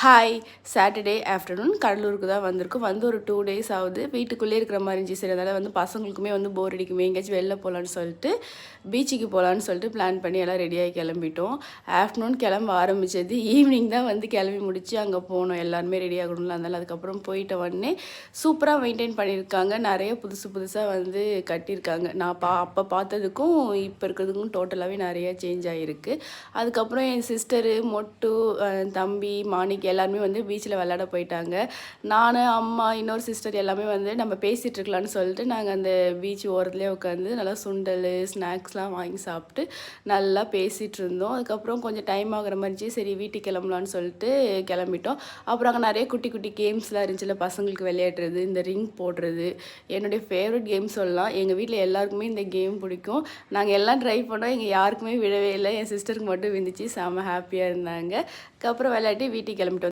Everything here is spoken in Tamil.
ஹாய் சாட்டர்டே ஆஃப்டர்நூன் கடலூருக்கு தான் வந்திருக்கோம். ஒரு 2 டேஸ் ஆகுது. வீட்டுக்குள்ளே இருக்கிற மாதிரி இருந்துச்சு. சரி, அதனால் பசங்களுக்குமே போர் அடிக்குமே, எங்கேயாச்சும் வெளில போகலான்னு சொல்லிட்டு பீச்சுக்கு போகலான்னு சொல்லிட்டு பிளான் பண்ணி எல்லாம் ரெடியாகி கிளம்பிட்டோம். ஆஃப்டர்நூன் கிளம்ப ஆரம்பித்தது, ஈவினிங் தான் கிளம்பி முடித்து அங்கே போனோம். எல்லாருமே ரெடி ஆகணும்ல, அதனால் அதுக்கப்புறம் போயிட்ட உடனே சூப்பராக மெயின்டைன் பண்ணியிருக்காங்க. நிறைய புதுசாக கட்டியிருக்காங்க. நான் அப்போ பார்த்ததுக்கும் இப்போ இருக்கிறதுக்கும் டோட்டலாகவே நிறைய சேஞ்ச் ஆகிருக்கு. அதுக்கப்புறம் என் சிஸ்டரு, மொட்டு, தம்பி, மாணிக் எல்லாருமே பீச்சில் விளையாட போயிட்டாங்க. நான், அம்மா, இன்னொரு சிஸ்டர் எல்லாமே நம்ம பேசிகிட்டு இருக்கலான்னு சொல்லிட்டு நாங்கள் அந்த பீச் ஓரத்துலேயே உட்காந்து நல்லா சுண்டல், ஸ்நாக்ஸ்லாம் வாங்கி சாப்பிட்டு நல்லா பேசிகிட்டு இருந்தோம். அதுக்கப்புறம் கொஞ்சம் டைம் ஆகிற மாதிரி இருந்துச்சு. சரி வீட்டுக்கு கிளம்பலான்னு சொல்லிட்டு கிளம்பிட்டோம். அப்புறம் அங்கே நிறைய குட்டி குட்டி கேம்ஸ்லாம் இருந்துச்சுல, பசங்களுக்கு விளையாடுறது, இந்த ரிங் போடுறது என்னுடைய ஃபேவரட் கேம் சொல்லலாம். எங்கள் வீட்டில் எல்லாருக்குமே இந்த கேம் பிடிக்கும். நாங்கள் எல்லாம் ட்ரை பண்ணோம், எங்கள் யாருக்குமே விழவே இல்லை. என் சிஸ்டருக்கு மட்டும் விழுந்துச்சு. செம்ம ஹாப்பியாக இருந்தாங்க. அதுக்கப்புறம் விளையாட்டி வீட்டுக்கு கிளம்பிட்டோம்.